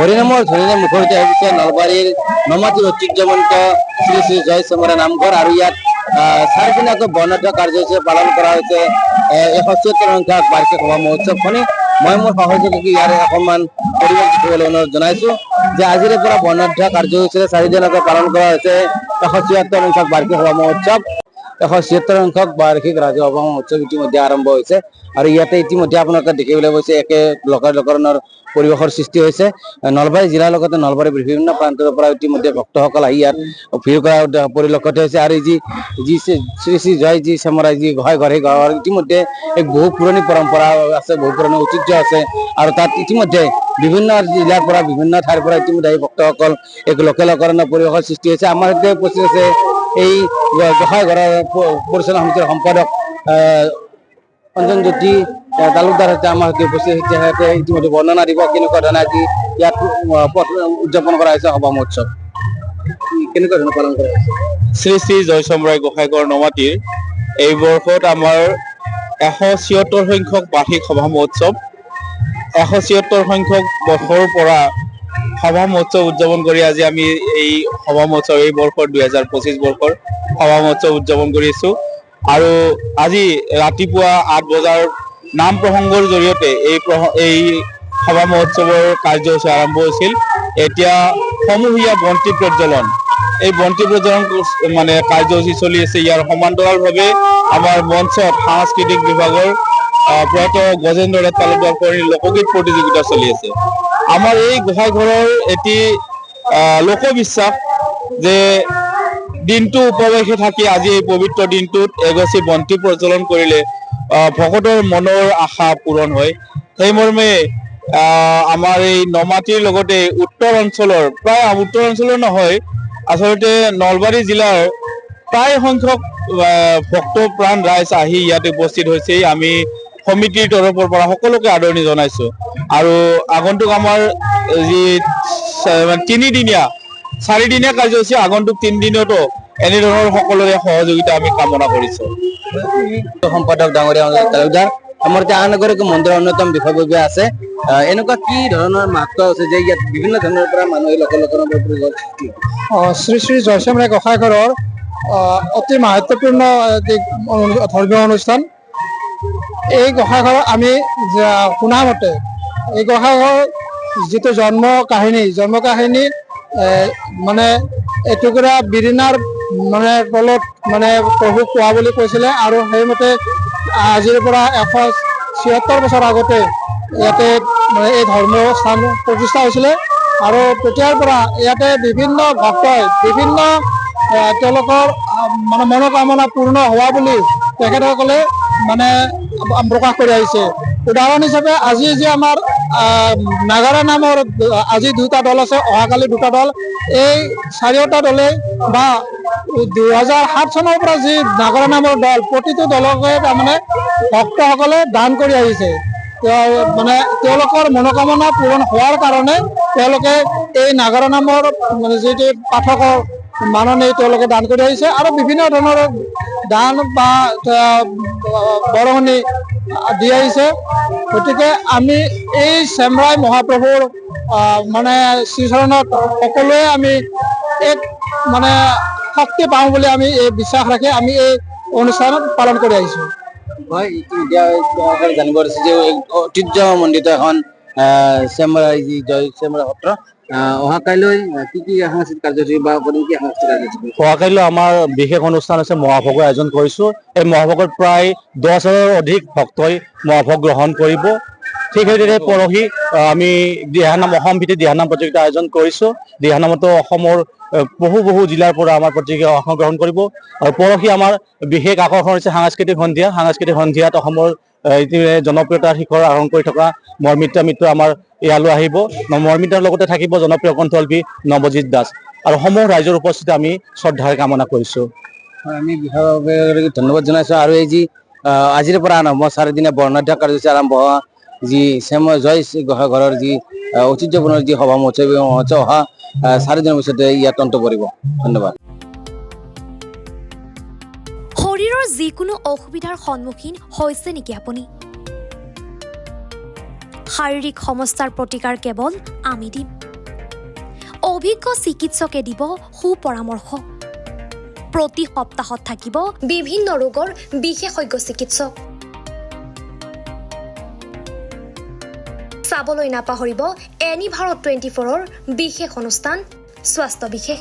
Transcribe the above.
হৰিনামৰ ধ্বনিৰে মুখৰিত হৈ গৈছে নলবাৰীৰ নমাটিৰ ঐতিহ্যমণ্ডিত শ্ৰী শ্ৰী জয় চেমৰা নামঘৰ আৰু ইয়াত 4 দিনীয়াকৈ বৰ্ণাঢ্য কাৰ্যসূচী পালন কৰা হৈছে 176 সংখ্যক বাৰ্ষিক সভা মহোৎসৱখনি। মই মোৰ সহযোগী ইয়াৰে অকণমান পৰিৱেশ দেখিবলৈ অনুৰোধ জনাইছো যে আজিৰে পৰা বৰ্ণাঢ্য কাৰ্যসূচীৰে 4 দিনকৈ পালন কৰা হৈছে 176 সংখ্যক বাৰ্ষিক সভা মহোৎসৱ। 176 সংখ্যক বাৰ্ষিক ৰাজহুৱা সভা মহোৎসৱ ইতিমধ্যে আৰম্ভ হৈছে আৰু ইয়াতে ইতিমধ্যে আপোনালোকে দেখিবলৈ পাইছে একে লোকাৰণৰ পৰিৱেশৰ সৃষ্টি হৈছে। নলবাৰী জিলাৰ লগতে নলবাৰীৰ বিভিন্ন প্ৰান্তৰ পৰা ইতিমধ্যে ভক্তসকল আহি ইয়াত ভিৰ কৰা পৰিলক্ষিত হৈছে আৰু যি শ্ৰী শ্ৰী জয় যি চেমৰাই যি গোহাঁই ঘৰ সেই ঘৰ ইতিমধ্যে এক বহু পুৰণি পৰম্পৰা আছে, বহু পুৰণি ঐতিহ্য আছে আৰু তাত ইতিমধ্যে বিভিন্ন জিলাৰ পৰা বিভিন্ন ঠাইৰ পৰা ইতিমধ্যে এই ভক্তসকল এক লোকালকৰণৰ পৰিৱেশৰ সৃষ্টি হৈছে। আমাৰ সৈতে উপস্থিত আছে এই গোহাঁই ঘৰৰ পৰিচালনা সমিতিৰ সম্পাদক অঞ্জন জ্যোতি তালুকদাৰ সৈতে আমাৰ সৈতে উপস্থিত হৈছে। ইতিমধ্যে বৰ্ণনা দিব কেনেকুৱা ধৰণে আজি ইয়াত উদযাপন কৰা হৈছে সভা মহোৎসৱ, কেনেকুৱা ধৰণে পালন কৰা হৈছে। শ্ৰী শ্ৰী জয় চেমৰাই গোহাঁইঘৰ নমাটিৰ এই বৰ্ষত আমাৰ 176 সংখ্যক বাৰ্ষিক সভা মহোৎসৱ। 176 সংখ্যক বৰ্ষৰ পৰা সভা মহোৎসৱ উদযাপন কৰি আজি আমি এই সভা মহোৎসৱ এই বৰ্ষৰ 2025 বৰ্ষৰ সভা মহোৎসৱ উদযাপন কৰিছোঁ আৰু আজি ৰাতিপুৱা 8 বজাৰ নাম প্ৰসংগৰ জৰিয়তে এই সভা মহোৎসৱৰ কাৰ্যসূচী আৰম্ভ হৈছিল। এতিয়া সমূহীয়া বন্তি প্ৰজ্বলন, এই বন্তি প্ৰজ্বলন মানে কাৰ্যসূচী চলি আছে। ইয়াৰ সমান্তৰালভাৱে আমাৰ মঞ্চত সাংস্কৃতিক বিভাগৰ প্ৰয়াত গজেন্দ্ৰ তালুকদাৰ লোকগীত প্ৰতিযোগিতা চলি আছে। আমাৰ এই গোহাঁইঘৰৰ এটি লোকবিশ্বাস যে দিনটো উপবাসে থাকি আজি এই পবিত্ৰ দিনটোত এগছি বন্তি প্ৰজ্বলন কৰিলে ভকতৰ মনৰ আশা পূৰণ হয়। সেই মৰ্মে আমাৰ এই নমাটিৰ লগতে উত্তৰ অঞ্চলৰ প্ৰায় উত্তৰ অঞ্চলৰ নহয়, আচলতে নলবাৰী জিলাৰ প্ৰায় সংখ্যক ভক্ত প্ৰাণ ৰাইজ আহি ইয়াত উপস্থিত হৈছে। আমি সমিতিৰ তৰফৰ পৰা সকলোকে আদৰণি জনাইছো আৰু আগন্তুক আমাৰ যি 4দিনীয়া কাৰ্যসূচী আগন্তুক 3 দিনতো এনেধৰণৰ সকলোৰে সহযোগিতা আমি কামনা কৰিছো। সম্পাদক ডাঙৰীয়া তালুকদাৰ, আমাৰ এতিয়া আন এগৰাকী মন্দিৰৰ অন্যতম বিষয়ববীয়া আছে। এনেকুৱা কি ধৰণৰ মাহাত্ম আছে যে ইয়াত বিভিন্ন ধৰণৰ পৰা মানুহে লোকালকৰণৰ শ্ৰী শ্ৰী জয় চেমৰাই গোহাঁইঘৰৰ অতি মাহাত্বপূৰ্ণ ধৰ্মীয় অনুষ্ঠান। এই গোহাঁইঘৰ আমি শুনামতে এই গোহাঁইঘৰ যিটো জন্ম কাহিনী মানে এটুকুৰা বিৰিণাৰ মানে তলত মানে প্ৰভু কোৱা বুলি কৈছিলে আৰু সেইমতে আজিৰ পৰা 176 বছৰ আগতে ইয়াতে এই ধৰ্মীয় স্থান প্ৰতিষ্ঠা হৈছিলে আৰু তেতিয়াৰ পৰা ইয়াতে বিভিন্ন ভক্তই বিভিন্ন তেওঁলোকৰ মানে মনোকামনা পূৰ্ণ হোৱা বুলি তেখেতসকলে মানে প্ৰকাশ কৰি আহিছে। উদাহৰণ হিচাপে আজি যে আমাৰ নাগাৰা নামৰ আজি 2টা দল আছে, অহাকালি 2টা দল, এই 4টা দলে বা 2007 চনৰ পৰা যি নাগাৰা নামৰ দল প্ৰতিটো দলকে তাৰমানে ভক্তসকলে দান কৰি আহিছে। মানে তেওঁলোকৰ মনোকামনা পূৰণ হোৱাৰ কাৰণে তেওঁলোকে এই নাগাৰা নামৰ মানে যিটো পাঠকৰ মাননি তেওঁলোকে দান কৰি আহিছে আৰু বিভিন্ন ধৰণৰ দান বা বৰঙণি দি আহিছে। গতিকে আমি এই চেমৰাই মহাপ্ৰভুৰ মানে শ্ৰীচৰণত সকলোৱে আমি এক মানে শক্তি পাওঁ বুলি আমি এই বিশ্বাস ৰাখি আমি এই অনুষ্ঠানত পালন কৰি আহিছোঁ। হয়, এতিয়া জানিব পাৰিছোঁ যে ঐতিহ্যমণ্ডিত এখন চেমৰাই যি জয় চেমৰা সত্ৰ, অহাকাইলৈ কি সাংস্কৃতিক কাৰ্যসূচী বা কি সাংস্কৃতিক কাৰ্যসূচী? অহাকাইলৈ আমাৰ বিশেষ অনুষ্ঠান আছে, মহাভোগৰ আয়োজন কৰিছোঁ। এই মহাভোগত প্ৰায় 10,000ৰ অধিক ভক্তই মহাভোগ গ্ৰহণ কৰিব। ঠিক সেইদৰে পৰহি আমি দিহানাম অসম ভিত্তিক দিহানাম প্ৰতিযোগিতা আয়োজন কৰিছোঁ। দিহানামতো অসমৰ বহু জিলাৰ পৰা আমাৰ প্ৰতিযোগিতাত অংশগ্ৰহণ কৰিব আৰু পৰহি আমাৰ বিশেষ আকৰ্ষণ হৈছে সাংস্কৃতিক সন্ধিয়া। সাংস্কৃতিক সন্ধিয়াত অসমৰ জনপ্ৰিয়তাৰ শিখৰ আৰোহণ কৰি থকা মৰ্মিত্ৰা মিত্ৰ আমাৰ ইয়ালৈ আহিব। মৰ্মিত্ৰাৰ লগতে থাকিব জনপ্ৰিয় কণ্ঠশিল্পী নৱজিৎ দাস আৰু সমূহ ৰাইজৰ উপস্থিতি আমি শ্ৰদ্ধাৰে কামনা কৰিছোঁ। আমি বিশেষভাৱে ধন্যবাদ জনাইছোঁ আৰু এই যি আজিৰ পৰা আৰম্ভ 4 দিনীয়া বৰ্ণাঢ্য কাৰ্যসূচী আৰম্ভ হোৱা যি জয় গোহাঁইঘৰৰ যি ঐতিহ্যপূৰ্ণ যি সভা মহোৎসৱ অহা 4 দিনৰ পিছতে ইয়াত অন্ত পৰিব। ধন্যবাদ। শৰীৰৰ যিকোনো অসুবিধাৰ সন্মুখীন হৈছে নেকি আপুনি? শাৰীৰিক সমস্যাৰ প্ৰতিকাৰ কেৱল আমি দিম। অভিজ্ঞ চিকিৎসকে দিব সুপৰামৰ্শ প্ৰতি সপ্তাহত থাকিব বিভিন্ন ৰোগৰ বিশেষজ্ঞ চিকিৎসক চাবলৈ নাপাহৰিব এনি ভাৰত 24ৰ বিশেষ অনুষ্ঠান স্বাস্থ্য বিশেষ